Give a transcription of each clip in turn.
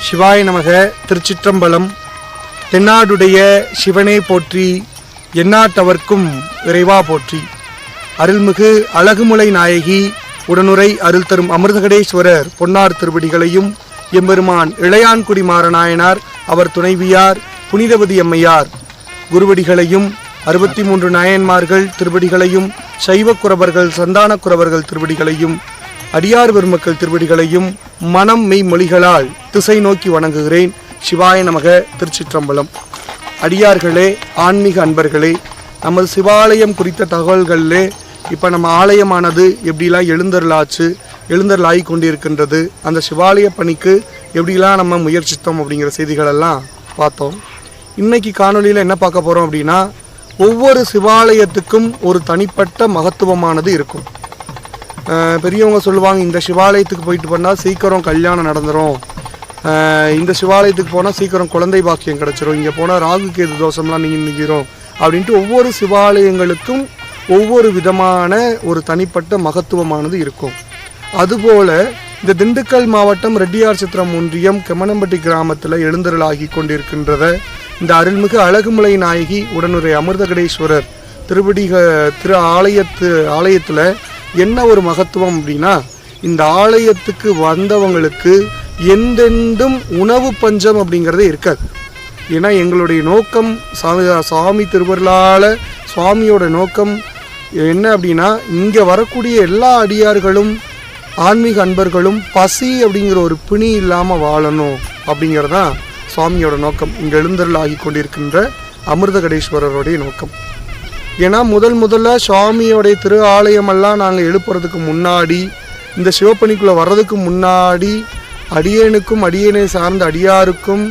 சிவாய நமக. திருச்சிற்றம்பலம். தென்னாடுடைய சிவனே போற்றி, எந்நாட்டவர்க்கும் இறைவா போற்றி. அருள்மிகு அழகுமுலை நாயகி உடனுரை அருள் தரும் அமிர்தகடேஸ்வரர் பொன்னார் திருவடிகளையும், எம்பெருமான் இளையான்குடி மாறநாயனார் அவர் துணைவியார் புனிதவதி அம்மையார் குருவடிகளையும், 63 நாயன்மார்கள் திருவடிகளையும், சைவக்குறவர்கள் சந்தானக்குறவர்கள் திருவடிகளையும், அடியார் பெருமக்கள் திருவடிகளையும் மனம் மெய் மொழிகளால் திசை நோக்கி வணங்குகிறேன். சிவாய நமக. திருச்சிற்றம்பலம். அடியார்களே, ஆன்மீக அன்பர்களே, நமது சிவாலயம் குறித்த தகவல்களிலே இப்போ நம்ம ஆலயமானது எப்படிலாம் எழுந்தருளாகி கொண்டிருக்கின்றது, அந்த சிவாலய பணிக்கு எப்படிலாம் நம்ம முயற்சித்தோம் அப்படிங்கிற செய்திகளெல்லாம் பார்த்தோம். இன்னைக்கு காணொலியில் என்ன பார்க்க போகிறோம் அப்படின்னா, ஒவ்வொரு சிவாலயத்துக்கும் ஒரு தனிப்பட்ட மகத்துவமானது இருக்கும். பெரியவங்க சொல்லுவாங்க, இந்த சிவாலயத்துக்கு போயிட்டு பண்ணால் சீக்கிரம் கல்யாணம் நடந்துடும், இந்த சிவாலயத்துக்கு போனால் சீக்கிரம் குழந்தை பாக்கியம் கிடச்சிரும், இங்கே போனால் ராகு கேது தோஷம்லாம் நீங்கிரும் அப்படின்ட்டு ஒவ்வொரு சிவாலயங்களுக்கும் ஒவ்வொரு விதமான ஒரு தனிப்பட்ட மகத்துவமானது இருக்கும். அதுபோல் இந்த திண்டுக்கல் மாவட்டம் ரெட்டியார் சித்திரம் ஒன்றியம் கெமனம்பட்டி கிராமத்தில் எழுந்தருளாகி கொண்டிருக்கின்றத இந்த அருள்மிகு அழகுமுலை நாயகி உடனுரை அமிர்தகடேஸ்வரர் திரு ஆலயத்தில் என்ன ஒரு மகத்துவம் அப்படின்னா, இந்த ஆலயத்துக்கு வந்தவங்களுக்கு எந்தெந்தும் உணவு பஞ்சம் அப்படிங்கிறதே இருக்காது. ஏன்னா எங்களுடைய நோக்கம் சாமி திருவருளால் சுவாமியோட நோக்கம் என்ன அப்படின்னா, இங்கே வரக்கூடிய எல்லா அடியார்களும் ஆன்மீக அன்பர்களும் பசி அப்படிங்கிற ஒரு பிணி இல்லாமல் வாழணும் அப்படிங்கிறதான் சுவாமியோட நோக்கம். இங்கே எழுந்தருளாகி கொண்டிருக்கின்ற அமிர்தகடேஸ்வரருடைய நோக்கம். ஏன்னா முதல்ல சுவாமியோடைய திரு ஆலயமெல்லாம் நாங்கள் எழுப்புறதுக்கு முன்னாடி, இந்த சிவப்பணிக்குள்ளே வர்றதுக்கு முன்னாடி, அடியேனுக்கும் அடியேனை சார்ந்த அடியாருக்கும்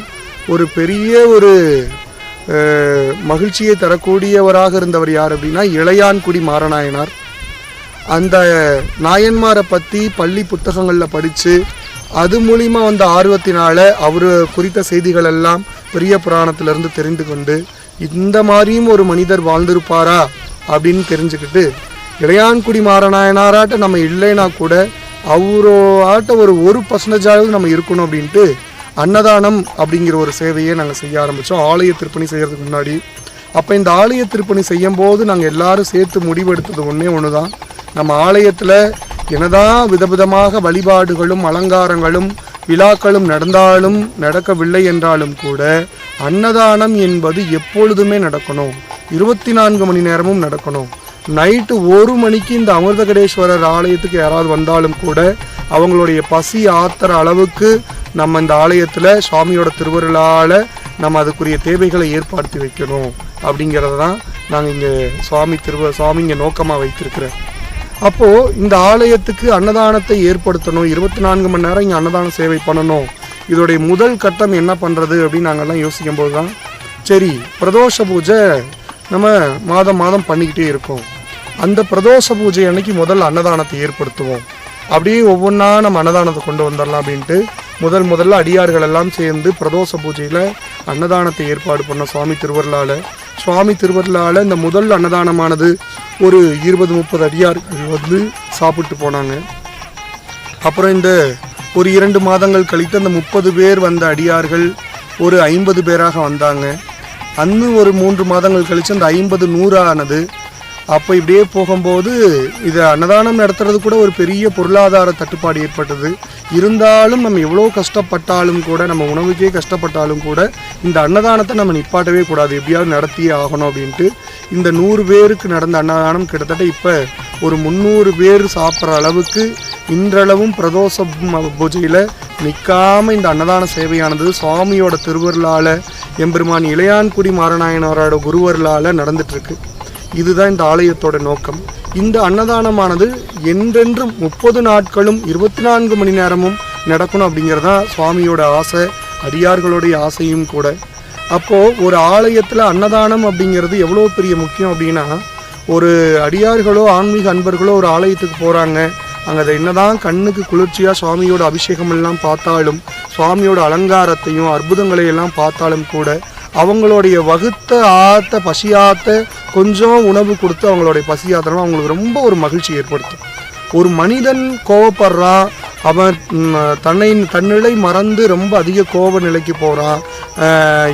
ஒரு பெரிய ஒரு மகிழ்ச்சியை தரக்கூடியவராக இருந்தவர் யார் அப்படின்னா, இளையான்குடி மாறநாயனார். அந்த நாயன்மாரை பற்றி பள்ளி புத்தகங்களில் படித்து அது மூலிமா வந்த ஆர்வத்தினால அவர் குறித்த செய்திகள் எல்லாம் பெரிய புராணத்திலிருந்து தெரிந்து கொண்டு, இந்த மாதிரியும் ஒரு மனிதர் வாழ்ந்திருப்பாரா அப்படின்னு தெரிஞ்சுக்கிட்டு, இளையான்குடி மாறநாயனாராட்ட நம்ம இல்லைன்னா கூட அவரோட்ட ஒரு 1% நம்ம இருக்கணும் அப்படின்ட்டு அன்னதானம் அப்படிங்கிற ஒரு சேவையை நாங்கள் செய்ய ஆரம்பித்தோம் ஆலய திருப்பணி செய்கிறதுக்கு முன்னாடி. அப்போ இந்த ஆலய திருப்பணி செய்யும் போது நாங்கள் எல்லாரும் சேர்த்து முடிவெடுத்தது ஒன்று தான், நம்ம ஆலயத்தில் என்னதான் விதவிதமாக வழிபாடுகளும் அலங்காரங்களும் விழாக்களும் நடக்கவில்லை என்றாலும் கூட அன்னதானம் என்பது எப்பொழுதுமே நடக்கணும், 24 மணி நேரமும் நடக்கணும். நைட்டு 1 மணிக்கு இந்த அமிர்தகடேஸ்வரர் ஆலயத்துக்கு யாராவது வந்தாலும் கூட அவங்களுடைய பசி ஆத்துற அளவுக்கு நம்ம இந்த ஆலயத்தில் சுவாமியோட திருவருளால் நம்ம அதுக்குரிய தேவைகளை ஏற்படுத்தி வைக்கணும் அப்படிங்கிறத தான் நாங்கள் இங்கே சுவாமி இங்கே நோக்கமாக வைத்திருக்கிறேன். அப்போது இந்த ஆலயத்துக்கு அன்னதானத்தை ஏற்படுத்தணும், 24 மணி நேரம் இங்கே அன்னதான சேவை பண்ணணும். இதோடைய முதல் கட்டம் என்ன பண்ணுறது அப்படின்னு நாங்கள்லாம் யோசிக்கும் போது தான், சரி பிரதோஷ பூஜை நம்ம மாதம் பண்ணிக்கிட்டே இருக்கோம், அந்த பிரதோஷ பூஜை அன்னைக்கு முதல் அன்னதானத்தை ஏற்படுத்துவோம், அப்படியே ஒவ்வொன்றா நம்ம அன்னதானத்தை கொண்டு வந்துடலாம் அப்படின்ட்டு முதல்ல அடியார்கள் எல்லாம் சேர்ந்து பிரதோஷ பூஜையில் அன்னதானத்தை ஏற்பாடு பண்ண சுவாமி திருவருளால் இந்த முதல் அன்னதானமானது ஒரு 20-30 அடியார்கள் வந்து சாப்பிட்டு போனாங்க. அப்புறம் இந்த ஒரு 2 மாதங்கள் கழித்து அந்த 30 பேர் வந்த அடியார்கள் ஒரு 50 பேராக வந்தாங்க. இன்னும் ஒரு 3 மாதங்கள் கழித்து அந்த 50 100 ஆனது. அப்போ இப்படியே போகும்போது இது அன்னதானம் நடத்துறது கூட ஒரு பெரிய பொருளாதார தட்டுப்பாடு ஏற்பட்டது. இருந்தாலும் நம்ம எவ்வளோ கஷ்டப்பட்டாலும் கூட, நம்ம உணவுக்கே கஷ்டப்பட்டாலும் கூட இந்த அன்னதானத்தை நம்ம நிப்பாட்டவே கூடாது, எப்படியாவது நடத்தியே ஆகணும் அப்படின்ட்டு இந்த 100 பேருக்கு நடந்த அன்னதானம் கிட்டத்தட்ட இப்போ ஒரு 300 பேர் சாப்பிட்ற அளவுக்கு இன்றளவும் பிரதோஷ பூஜையில் நிற்காமல் இந்த அன்னதான சேவையானது சுவாமியோட திருவருளால் எம்பெருமான் இளையான்குடி மாறநாயனாரோட குருவருளால் நடந்துட்டுருக்கு. இதுதான் இந்த ஆலயத்தோட நோக்கம். இந்த அன்னதானமானது என்றென்றும் 30 நாட்களும் 24 மணி நேரமும் நடக்கணும் அப்படிங்கிறதான் சுவாமியோட ஆசை, அடியார்களுடைய ஆசையும் கூட. அப்போது ஒரு ஆலயத்தில் அன்னதானம் அப்படிங்கிறது எவ்வளோ பெரிய முக்கியம் அப்படின்னா, ஒரு அடியார்களோ ஆன்மீக அன்பர்களோ ஒரு ஆலயத்துக்கு போகிறாங்க, அங்கே அதை என்னதான் கண்ணுக்கு குளிர்ச்சியாக சுவாமியோட அபிஷேகம் எல்லாம் பார்த்தாலும், சுவாமியோட அலங்காரத்தையும் அற்புதங்களையெல்லாம் பார்த்தாலும் கூட அவங்களுடைய வகுத்த பசியாத்த கொஞ்சம் உணவு கொடுத்து அவங்களுடைய பசியாத்திரம் அவங்களுக்கு ரொம்ப ஒரு மகிழ்ச்சி ஏற்படுத்தும். ஒரு மனிதன் கோவப்படுறான், அவன் தன்னிலை மறந்து ரொம்ப அதிக கோப நிலைக்கு போகிறான்,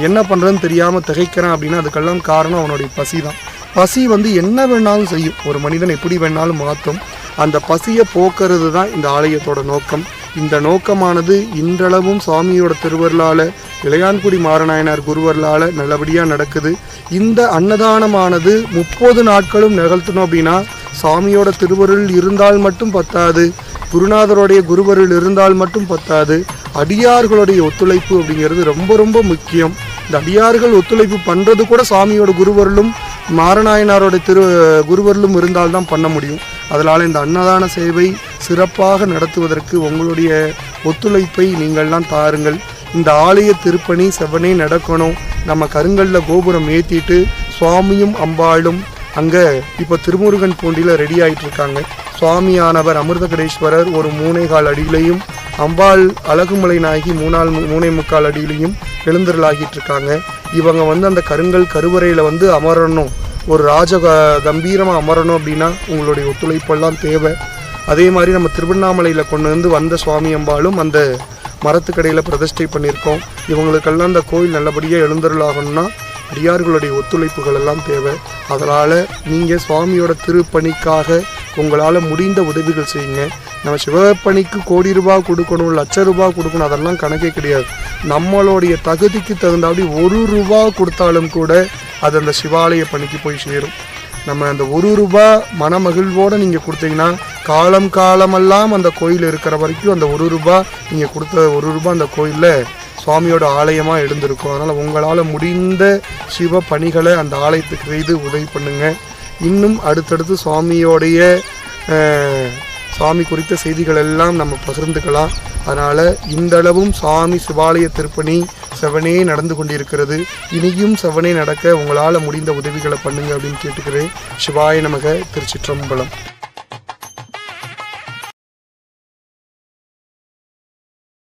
என்ன பண்ணுறதுன்னு தெரியாமல் திகைக்கிறான் அப்படின்னா அதுக்கெல்லாம் காரணம் அவனுடைய பசி தான். பசி என்ன வேணாலும் செய்யும், ஒரு மனிதன் எப்படி வேணாலும் மாற்றும். அந்த பசியை போக்குறது தான் இந்த ஆலயத்தோட நோக்கம். இந்த நோக்கமானது இன்றளவும் சுவாமியோட திருவருளால், இளையான்குடி மாரநாயனார் குருவருளால் நல்லபடியாக நடக்குது. இந்த அன்னதானமானது 30 நாட்களும் நிகழ்த்தணும் அப்படின்னா சாமியோட திருவருள் இருந்தால் மட்டும் பத்தாது, குருநாதருடைய குருவருள் இருந்தால் மட்டும் பத்தாது, அடியார்களுடைய ஒத்துழைப்பு அப்படிங்கிறது ரொம்ப ரொம்ப முக்கியம். இந்த அடியார்கள் ஒத்துழைப்பு பண்ணுறது கூட சாமியோட குருவருளும் மாரநாயனாரோட குருவருளும் இருந்தால்தான் பண்ண முடியும். அதனால் இந்த அன்னதான சேவை சிறப்பாக நடத்துவதற்கு உங்களுடைய ஒத்துழைப்பை நீங்கள்லாம் தாருங்கள். இந்த ஆலய திருப்பணி செவ்வனே நடக்கணும். நம்ம கருங்கல்ல கோபுரம் ஏற்றிட்டு சுவாமியும் அம்பாளும் அங்கே இப்போ திருமுருகன் பூண்டியில் ரெடி ஆகிட்டு இருக்காங்க. சுவாமியானவர் அமிர்தகடேஸ்வரர் ஒரு 3.25 அடியிலையும், அம்பாள் அழகுமலை நாயகி 3.25 அடியிலையும் எழுந்தருளாகிட்டு இருக்காங்க. இவங்க அந்த கருங்கல் கருவறையில் அமரணும், ஒரு கம்பீரமாக அமரணும் அப்படின்னா உங்களுடைய ஒத்துழைப்பெல்லாம் தேவை. அதே மாதிரி நம்ம திருவண்ணாமலையில் கொண்டு வந்த சுவாமி அம்பாளும் அந்த மரத்துக்கடையில் பிரதிஷ்டை பண்ணியிருக்கோம். இவங்களுக்கெல்லாம் அந்த கோயில் நல்லபடியாக எழுந்தருளாகணும்னா அடியார்களுடைய ஒத்துழைப்புகள் எல்லாம் தேவை. அதனால் நீங்கள் சுவாமியோட திருப்பணிக்காக உங்களால் முடிந்த உதவிகள் செய்யுங்க. நம்ம சிவப்பணிக்கு கோடி ரூபாய் கொடுக்கணும், லட்ச ரூபாய் கொடுக்கணும், அதெல்லாம் கணக்கே கிடையாது. நம்மளுடைய தகுதிக்கு தகுந்தாப்படி 1 ரூபா கொடுத்தாலும் கூட அது அந்த சிவாலய பணிக்கு போய் சேரும். நம்ம அந்த 1 ரூபா மனமகிழ்வோடு நீங்கள் கொடுத்தீங்கன்னா காலமெல்லாம் அந்த கோயில் இருக்கிற வரைக்கும் அந்த 1 ரூபா நீங்கள் கொடுத்த 1 ரூபா அந்த கோயிலில் சுவாமியோட ஆலயமாக எழுந்திருக்கும். அதனால் உங்களால் முடிந்த சிவ பணிகளை அந்த ஆலயத்துக்கு செய்து உதவி பண்ணுங்கள். இன்னும் அடுத்தடுத்து சுவாமி குறித்த செய்திகள் எல்லாம் நம்ம பகிர்ந்துக்கலாம். அதனால் இந்தளவும் சுவாமி சிவாலய திருப்பணி செவனே நடந்து கொண்டிருக்கிறது. இனியும் செவனே நடக்க உங்களால் முடிந்த உதவிகளை பண்ணுங்க அப்படின்னு கேட்டுக்கிறேன். சிவாய நமக. திருச்சிற்றம்பலம்.